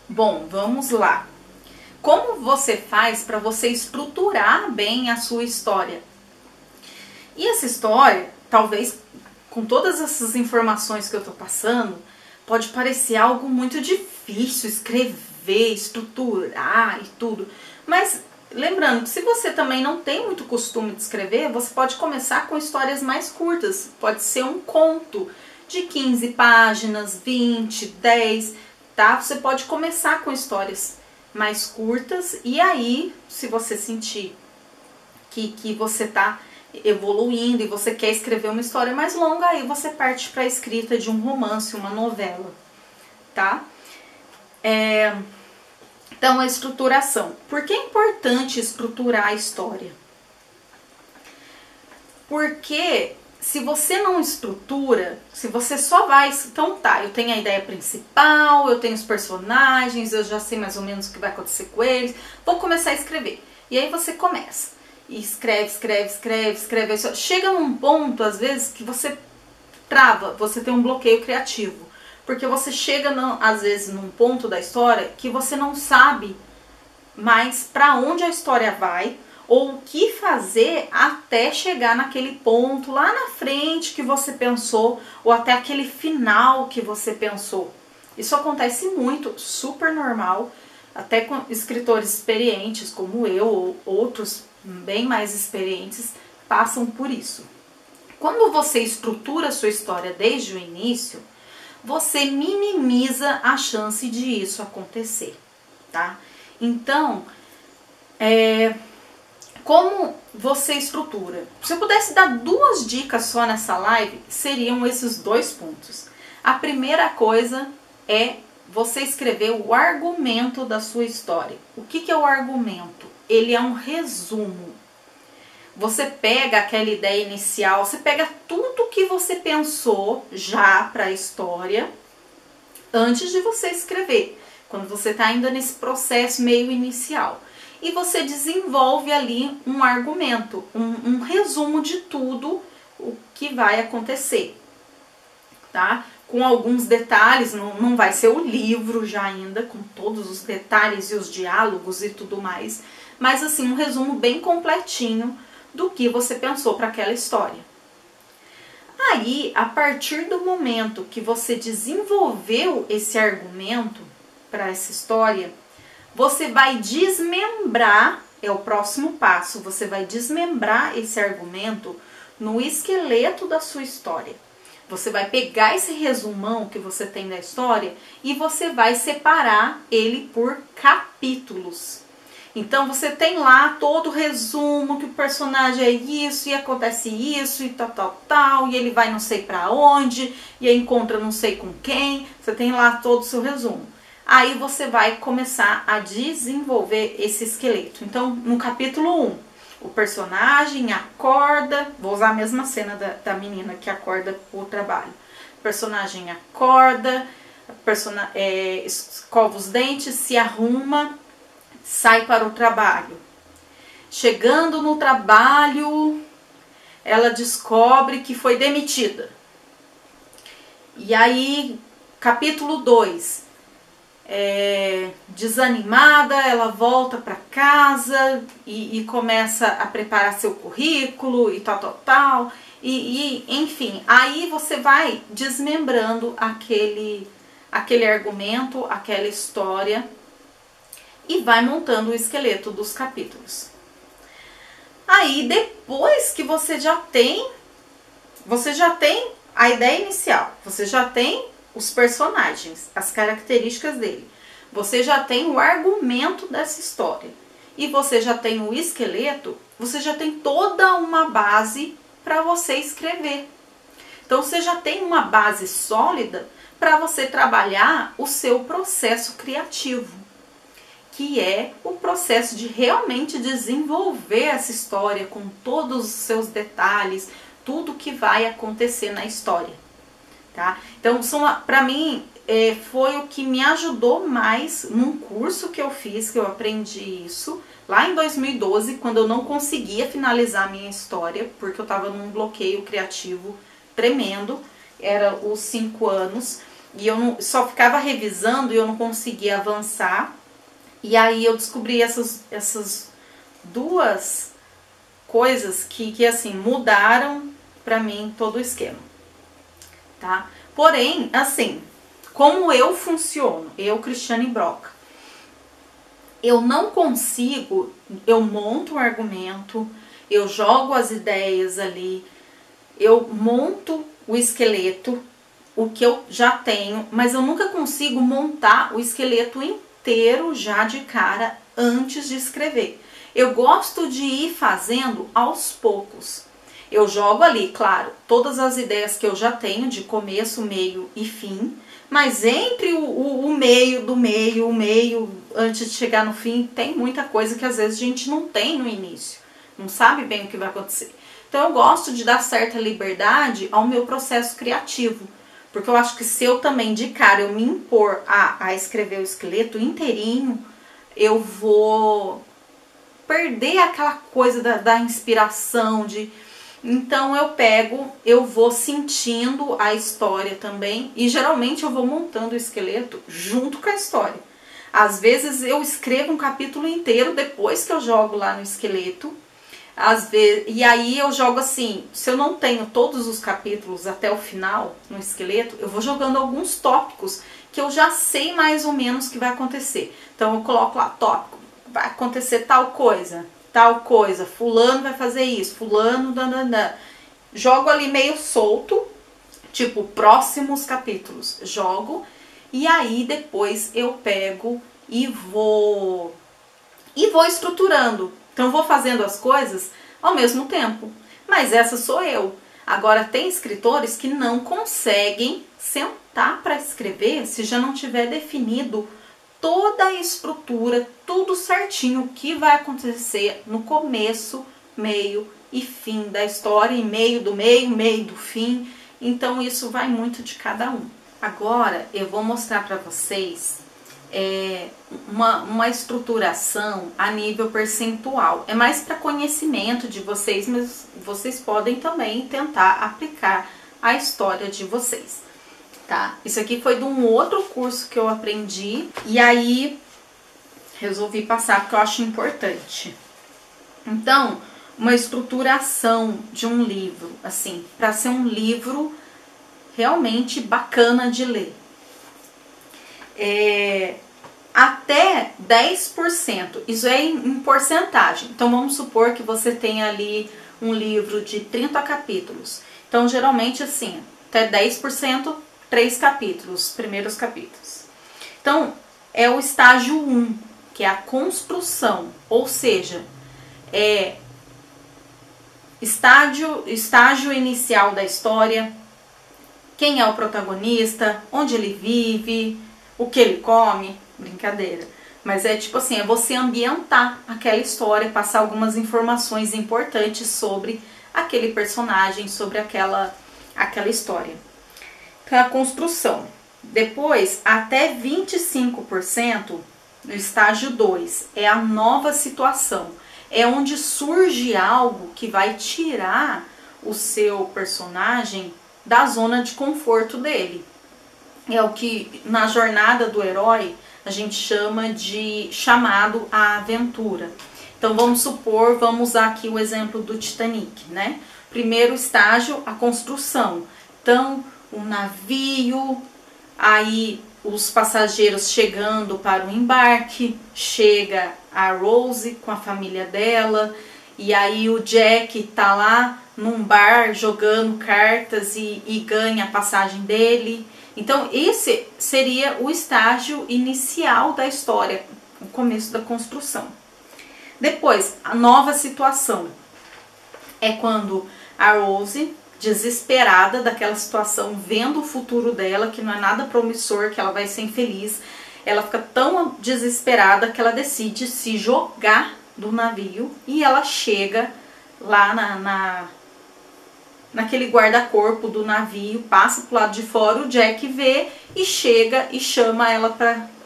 Bom, vamos lá. Como você faz para você estruturar bem a sua história? E essa história, talvez com todas essas informações que eu tô passando, pode parecer algo muito difícil escrever, estruturar e tudo. Mas lembrando que se você também não tem muito costume de escrever, você pode começar com histórias mais curtas. Pode ser um conto de 15 páginas, 20, 10, tá? Você pode começar com histórias mais curtas, e aí, se você sentir que você tá evoluindo e você quer escrever uma história mais longa, aí você parte para a escrita de um romance, uma novela, tá? Então, a estruturação. Por que é importante estruturar a história? Porque se você não estrutura, se você só vai... Então tá, eu tenho a ideia principal, eu tenho os personagens, eu já sei mais ou menos o que vai acontecer com eles, vou começar a escrever. E aí você começa. E escreve. Chega num ponto, às vezes, que você trava, você tem um bloqueio criativo. Porque você chega, às vezes, num ponto da história que você não sabe mais para onde a história vai, ou o que fazer até chegar naquele ponto lá na frente que você pensou, ou até aquele final que você pensou. Isso acontece muito, super normal, até com escritores experientes como eu, ou outros bem mais experientes, passam por isso. Quando você estrutura a sua história desde o início, você minimiza a chance de isso acontecer, tá? Então, como você estrutura? Se eu pudesse dar 2 dicas só nessa live, seriam esses 2 pontos. A primeira coisa é você escrever o argumento da sua história. O que é o argumento? Ele é um resumo. Você pega aquela ideia inicial, você pega tudo que você pensou já para a história antes de você escrever, quando você está ainda nesse processo meio inicial. E você desenvolve ali um argumento, um resumo de tudo o que vai acontecer, tá? Com alguns detalhes, não vai ser o livro já ainda, com todos os detalhes e os diálogos e tudo mais, mas assim, um resumo bem completinho do que você pensou para aquela história. Aí, a partir do momento que você desenvolveu esse argumento para essa história, você vai desmembrar, é o próximo passo, você vai desmembrar esse argumento no esqueleto da sua história. Você vai pegar esse resumão que você tem da história e você vai separar ele por capítulos. Então você tem lá todo o resumo que o personagem é isso e acontece isso e tal, e ele vai não sei pra onde e encontra não sei com quem. Você tem lá todo o seu resumo. Aí você vai começar a desenvolver esse esqueleto. Então, no capítulo 1, o personagem acorda, vou usar a mesma cena da menina que acorda pro trabalho. O personagem acorda, escova os dentes, se arruma, sai para o trabalho. Chegando no trabalho, ela descobre que foi demitida. E aí, capítulo 2, desanimada, ela volta para casa e começa a preparar seu currículo e tal. Enfim, aí você vai desmembrando aquele argumento, aquela história e vai montando o esqueleto dos capítulos. Aí depois que você já tem a ideia inicial, você já tem os personagens, as características dele, você já tem o argumento dessa história e você já tem o esqueleto, você já tem toda uma base para você escrever. Então você já tem uma base sólida para você trabalhar o seu processo criativo, que é o processo de realmente desenvolver essa história com todos os seus detalhes, tudo que vai acontecer na história, tá? Então, para mim, foi o que me ajudou mais num curso que eu fiz, que eu aprendi isso, lá em 2012, quando eu não conseguia finalizar a minha história, porque eu estava num bloqueio criativo tremendo, era os 5 anos, e eu só ficava revisando e eu não conseguia avançar. E aí eu descobri essas duas coisas que assim, mudaram pra mim todo o esquema, tá? Porém, assim, como eu funciono, eu, Cristiane Broca, eu não consigo, eu monto um argumento, eu jogo as ideias ali, eu monto o esqueleto, o que eu já tenho, mas eu nunca consigo montar o esqueleto inteiro já de cara antes de escrever. Eu gosto de ir fazendo aos poucos. Eu jogo ali, claro, todas as ideias que eu já tenho de começo, meio e fim, mas entre o meio do meio, o meio, antes de chegar no fim, tem muita coisa que às vezes a gente não tem no início, não sabe bem o que vai acontecer. Então eu gosto de dar certa liberdade ao meu processo criativo, porque eu acho que se eu também de cara eu me impor a escrever o esqueleto inteirinho, eu vou perder aquela coisa da inspiração, então eu vou sentindo a história também, e geralmente eu vou montando o esqueleto junto com a história. Às vezes eu escrevo um capítulo inteiro depois que eu jogo lá no esqueleto, e aí eu jogo assim, se eu não tenho todos os capítulos até o final no esqueleto, eu vou jogando alguns tópicos que eu já sei mais ou menos o que vai acontecer. Então eu coloco lá, tópico, vai acontecer tal coisa, fulano vai fazer isso, fulano, jogo ali meio solto, tipo, próximos capítulos, jogo, e aí depois eu pego e vou estruturando. Então eu vou fazendo as coisas ao mesmo tempo, mas essa sou eu. Agora tem escritores que não conseguem sentar para escrever se já não tiver definido toda a estrutura, tudo certinho, o que vai acontecer no começo, meio e fim da história, e meio do fim. Então isso vai muito de cada um. Agora eu vou mostrar para vocês uma estruturação a nível percentual. É mais para conhecimento de vocês, mas vocês podem também tentar aplicar a história de vocês. Tá? Isso aqui foi de um outro curso que eu aprendi e aí resolvi passar porque eu acho importante. Então, uma estruturação de um livro, assim, para ser um livro realmente bacana de ler. Até 10%, isso é em porcentagem. Então vamos supor que você tenha ali um livro de 30 capítulos. Então geralmente assim, até 10%, 3 capítulos, primeiros capítulos. Então, é o estágio 1. que é a construção, ou seja, é estágio inicial da história, quem é o protagonista, onde ele vive, o que ele come, brincadeira. Mas é tipo assim, é você ambientar aquela história, passar algumas informações importantes sobre aquele personagem, sobre aquela história. Então, a construção. Depois, até 25% no estágio 2, é a nova situação. É onde surge algo que vai tirar o seu personagem da zona de conforto dele. É o que na jornada do herói a gente chama de chamado à aventura. Então vamos supor, vamos usar aqui o exemplo do Titanic, né? Primeiro estágio, a construção. Então, o navio, aí os passageiros chegando para o embarque, chega a Rose com a família dela, e aí o Jack tá lá num bar jogando cartas e ganha a passagem dele. Então esse seria o estágio inicial da história, o começo da construção. Depois, a nova situação é quando a Rose, desesperada daquela situação, vendo o futuro dela, que não é nada promissor, que ela vai ser infeliz, ela fica tão desesperada que ela decide se jogar do navio e ela chega lá naquele guarda-corpo do navio, passa pro lado de fora, o Jack vê e chega e chama ela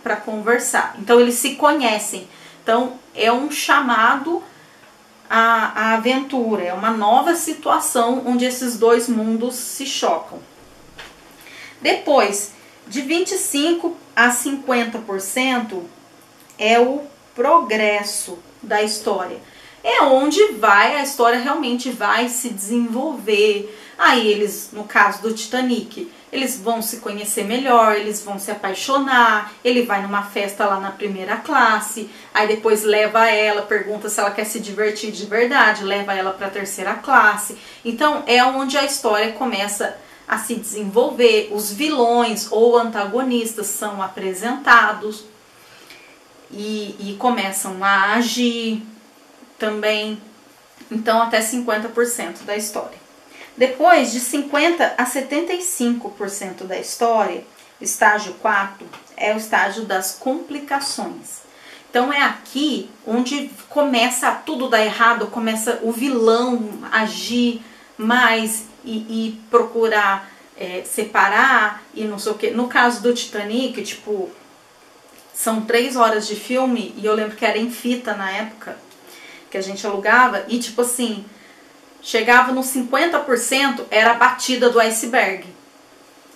para conversar. Então eles se conhecem. Então é um chamado à aventura, é uma nova situação onde esses dois mundos se chocam. Depois, de 25% a 50% é o progresso da história. É onde a história realmente vai se desenvolver. Aí eles, no caso do Titanic, eles vão se conhecer melhor, eles vão se apaixonar, ele vai numa festa lá na primeira classe, aí depois leva ela, pergunta se ela quer se divertir de verdade, leva ela para a terceira classe. Então é onde a história começa a se desenvolver, os vilões ou antagonistas são apresentados e começam a agir também. Então até 50% da história. Depois de 50% a 75% da história, estágio 4 é o estágio das complicações. Então é aqui onde começa tudo dar errado, começa o vilão agir mais e procurar separar e não sei o que. No caso do Titanic, tipo, são 3 horas de filme e eu lembro que era em fita na época que a gente alugava e tipo assim, chegava nos 50% era a batida do iceberg.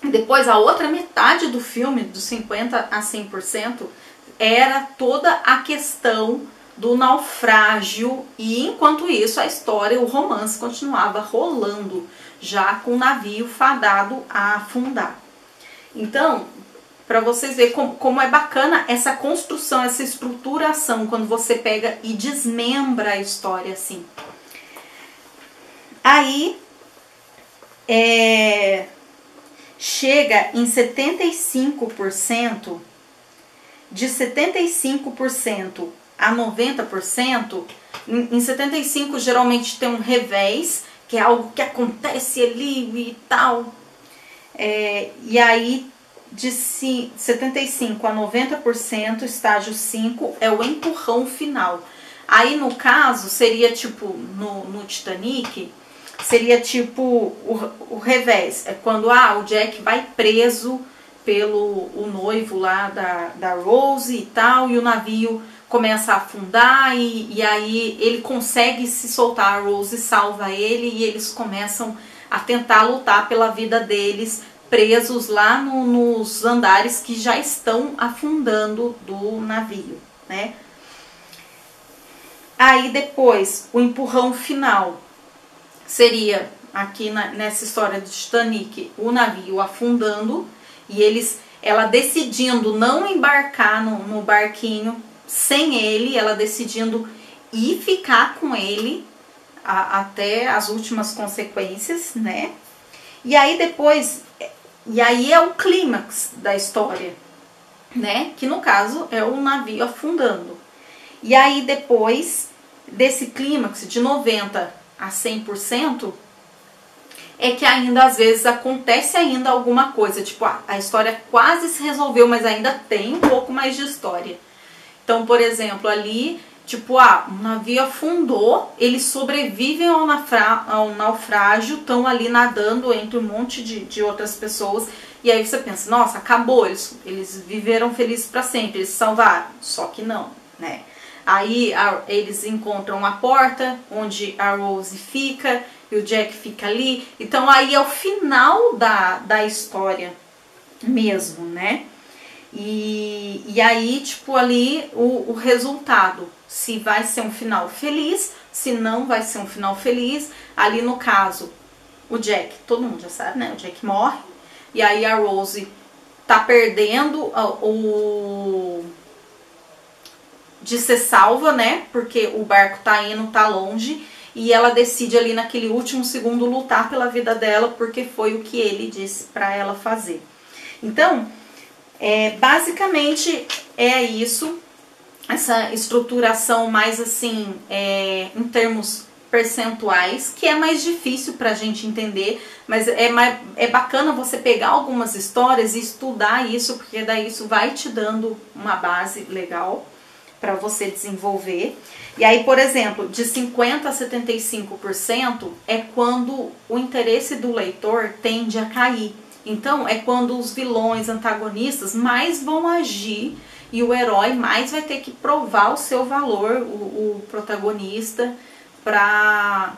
Depois a outra metade do filme, dos 50% a 100%, era toda a questão do naufrágio e enquanto isso a história, o romance continuava rolando, já com o navio fadado a afundar. Então, para vocês verem como é bacana essa construção, essa estruturação, quando você pega e desmembra a história assim. Aí, chega em 75%, de 75% a 90%, em 75% geralmente tem um revés, que é algo que acontece ali e tal, e aí de 75% a 90%, estágio 5, é o empurrão final. Aí no caso, seria tipo, no Titanic, seria tipo o revés. É quando o Jack vai preso pelo o noivo lá da Rose e tal, e o navio começa a afundar e aí ele consegue se soltar, a Rose salva ele e eles começam a tentar lutar pela vida deles, presos lá nos andares que já estão afundando do navio, né? Aí depois, o empurrão final seria, aqui nessa história do Titanic, o navio afundando e ela decidindo não embarcar no barquinho sem ele, ela decidindo ir ficar com ele até as últimas consequências, né? E aí depois, é o clímax da história, né? Que no caso é o navio afundando. E aí depois desse clímax de 90% a 100%, é que ainda às vezes acontece ainda alguma coisa, tipo, a história quase se resolveu, mas ainda tem um pouco mais de história. Então, por exemplo, ali, tipo, o navio afundou, eles sobrevivem ao naufrágio, estão ali nadando entre um monte de outras pessoas, e aí você pensa, nossa, acabou, eles viveram felizes para sempre, eles se salvaram. Só que não, né? Aí eles encontram a porta onde a Rose fica e o Jack fica ali. Então aí é o final da história mesmo, né? E aí, tipo, ali o resultado. Se vai ser um final feliz, se não vai ser um final feliz. Ali no caso, o Jack, todo mundo já sabe, né? O Jack morre. E aí a Rose tá perdendo de ser salva, né? Porque o barco tá indo, tá longe. E ela decide ali naquele último segundo lutar pela vida dela, porque foi o que ele disse pra ela fazer. Então, basicamente é isso. Essa estruturação mais assim, em termos percentuais, que é mais difícil pra gente entender, mas é bacana você pegar algumas histórias e estudar isso, porque daí isso vai te dando uma base legal para você desenvolver. E aí, por exemplo, de 50% a 75% é quando o interesse do leitor tende a cair. Então, é quando os vilões, antagonistas mais vão agir e o herói mais vai ter que provar o seu valor, o protagonista, para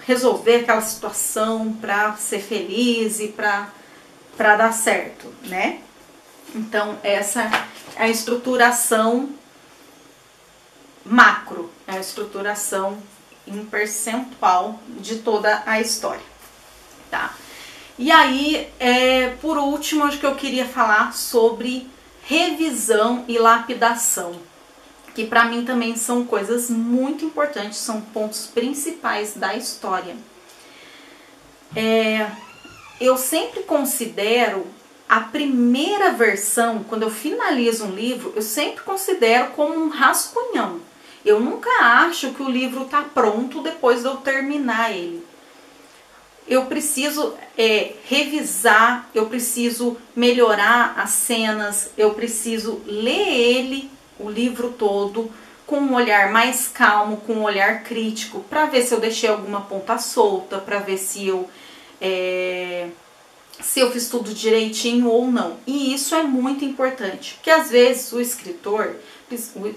resolver aquela situação, para ser feliz e para dar certo, né? Então, essa é a estruturação macro, é a estruturação em percentual de toda a história, tá? E aí, por último, acho que eu queria falar sobre revisão e lapidação, que para mim também são coisas muito importantes, são pontos principais da história. Eu sempre considero a primeira versão, quando eu finalizo um livro, eu sempre considero como um rascunhão. Eu nunca acho que o livro está pronto depois de eu terminar ele. Eu preciso revisar, eu preciso melhorar as cenas, eu preciso ler ele, o livro todo, com um olhar mais calmo, com um olhar crítico, para ver se eu deixei alguma ponta solta, para ver se eu fiz tudo direitinho ou não. E isso é muito importante, porque às vezes o escritor,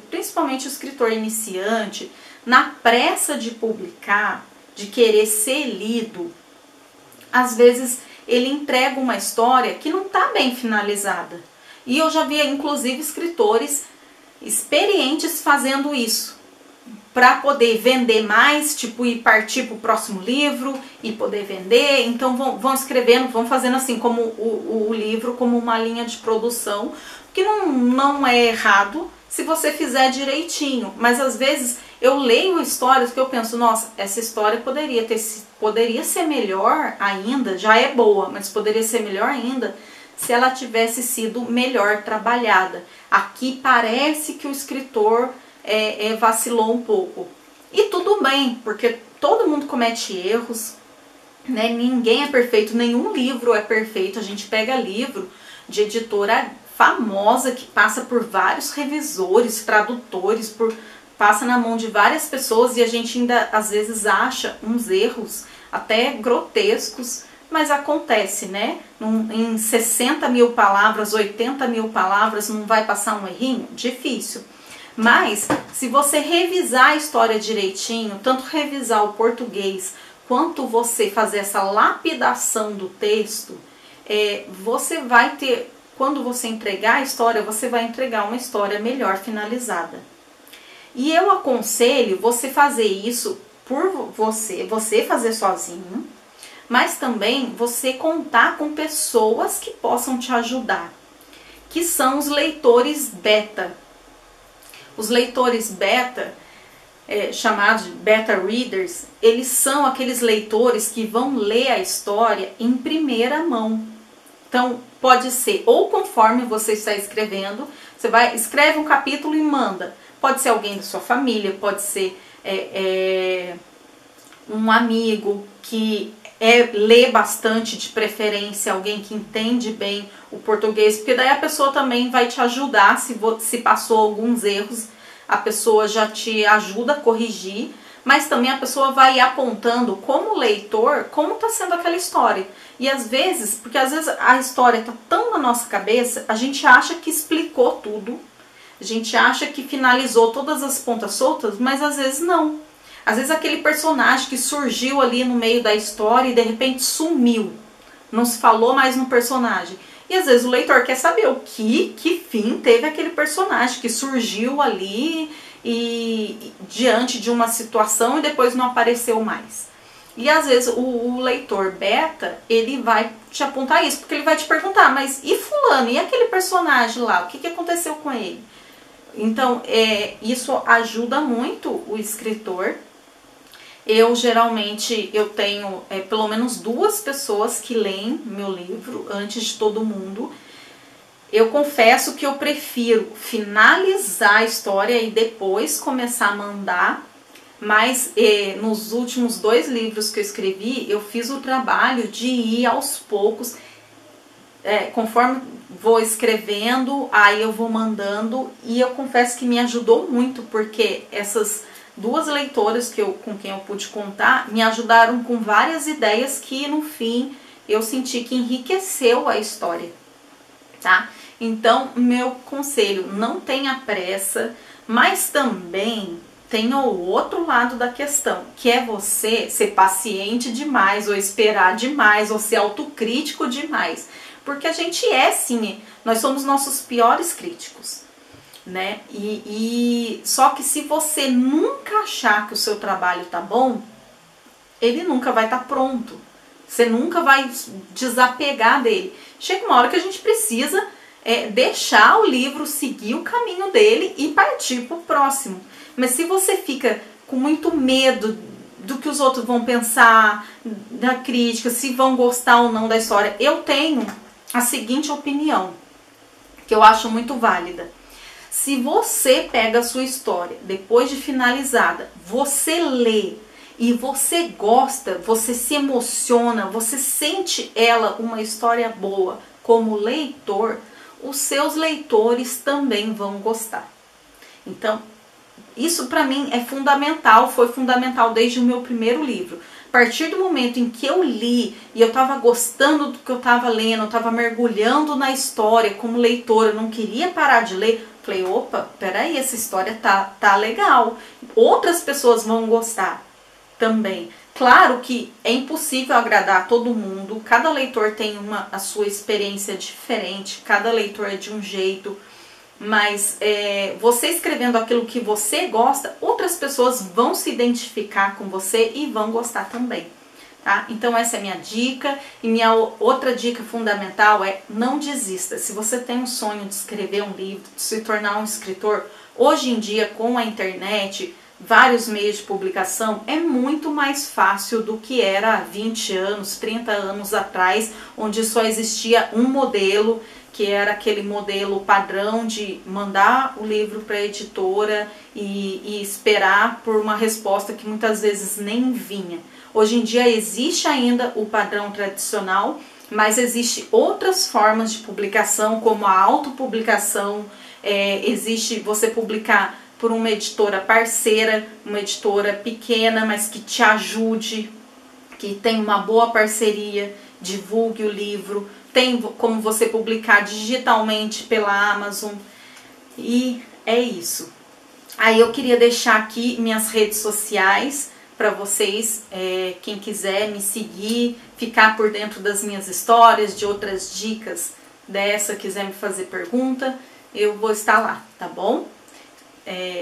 principalmente o escritor iniciante, na pressa de publicar, de querer ser lido, às vezes ele entrega uma história que não está bem finalizada. E eu já vi, inclusive, escritores experientes fazendo isso, para poder vender mais, tipo, e partir para o próximo livro e poder vender. Então vão escrevendo, vão fazendo assim, como o livro, como uma linha de produção, que não é errado se você fizer direitinho. Mas às vezes eu leio histórias que eu penso, nossa, essa história poderia ser melhor ainda, já é boa, mas poderia ser melhor ainda se ela tivesse sido melhor trabalhada. Aqui parece que o escritor vacilou um pouco. E tudo bem, porque todo mundo comete erros, né? Ninguém é perfeito, nenhum livro é perfeito. A gente pega livro de editora famosa que passa por vários revisores, tradutores, passa na mão de várias pessoas e a gente ainda às vezes acha uns erros até grotescos, mas acontece, né? Em 60 mil palavras, 80 mil palavras, não vai passar um errinho? Difícil. Mas, se você revisar a história direitinho, tanto revisar o português, quanto você fazer essa lapidação do texto, você vai ter, quando você entregar a história, você vai entregar uma história melhor finalizada. E eu aconselho você fazer isso por você fazer sozinho, mas também você contar com pessoas que possam te ajudar, que são os leitores beta. Os leitores beta, chamados de beta readers, eles são aqueles leitores que vão ler a história em primeira mão. Então, pode ser ou conforme você está escrevendo, Você vai, escreve um capítulo e manda. Pode ser alguém da sua família, pode ser um amigo que lê bastante, de preferência, alguém que entende bem o português, porque daí a pessoa também vai te ajudar, se passou alguns erros, a pessoa já te ajuda a corrigir, mas também a pessoa vai apontando como leitor, como está sendo aquela história. E às vezes, porque às vezes a história está tão na nossa cabeça, a gente acha que explicou tudo, a gente acha que finalizou todas as pontas soltas, mas às vezes não. Às vezes aquele personagem que surgiu ali no meio da história e de repente sumiu. Não se falou mais no personagem. E às vezes o leitor quer saber o que fim teve aquele personagem que surgiu ali e diante de uma situação e depois não apareceu mais. E às vezes o leitor beta, ele vai te apontar isso, porque ele vai te perguntar, mas e fulano, e aquele personagem lá, o que aconteceu com ele? Então, isso ajuda muito o escritor. Eu geralmente tenho pelo menos 2 pessoas que leem meu livro antes de todo mundo. Eu confesso que eu prefiro finalizar a história e depois começar a mandar, mas nos últimos 2 livros que eu escrevi, eu fiz o trabalho de ir aos poucos, conforme vou escrevendo, aí eu vou mandando, e eu confesso que me ajudou muito, porque essas 2 leitoras com quem eu pude contar me ajudaram com várias ideias que no fim eu senti que enriqueceu a história, tá? Então, meu conselho, não tenha pressa, mas também tem o outro lado da questão, que é você ser paciente demais, ou esperar demais, ou ser autocrítico demais. Porque a gente sim, nós somos nossos piores críticos, né? Só que se você nunca achar que o seu trabalho tá bom, ele nunca vai estar pronto. Você nunca vai desapegar dele. Chega uma hora que a gente precisa deixar o livro seguir o caminho dele e partir para o próximo. Mas se você fica com muito medo do que os outros vão pensar, da crítica, se vão gostar ou não da história, eu tenho a seguinte opinião, que eu acho muito válida. Se você pega a sua história, depois de finalizada, você lê e você gosta, você se emociona, você sente ela uma história boa como leitor, os seus leitores também vão gostar. Então, isso para mim é fundamental, foi fundamental desde o meu primeiro livro. A partir do momento em que eu li e eu estava gostando do que eu estava lendo, eu estava mergulhando na história como leitora, eu não queria parar de ler, falei, opa, peraí, essa história tá legal. Outras pessoas vão gostar também. Claro que é impossível agradar a todo mundo, cada leitor tem a sua experiência diferente, cada leitor é de um jeito, mas você escrevendo aquilo que você gosta, outras pessoas vão se identificar com você e vão gostar também, tá? Então essa é a minha dica, e minha outra dica fundamental é não desista. Se você tem um sonho de escrever um livro, de se tornar um escritor, hoje em dia com a internet, vários meios de publicação, é muito mais fácil do que era há 20 anos, 30 anos atrás, onde só existia um modelo, que era aquele modelo padrão de mandar o livro para a editora e esperar por uma resposta que muitas vezes nem vinha. Hoje em dia existe ainda o padrão tradicional, mas existe outras formas de publicação, como a autopublicação, existe você publicar por uma editora parceira, uma editora pequena, mas que te ajude, que tem uma boa parceria, divulgue o livro, tem como você publicar digitalmente pela Amazon, e é isso. Aí eu queria deixar aqui minhas redes sociais para vocês, quem quiser me seguir, ficar por dentro das minhas histórias, de outras dicas dessa, quiser me fazer pergunta, eu vou estar lá, tá bom?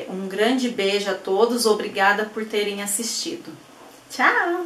Um grande beijo a todos, obrigada por terem assistido. Tchau!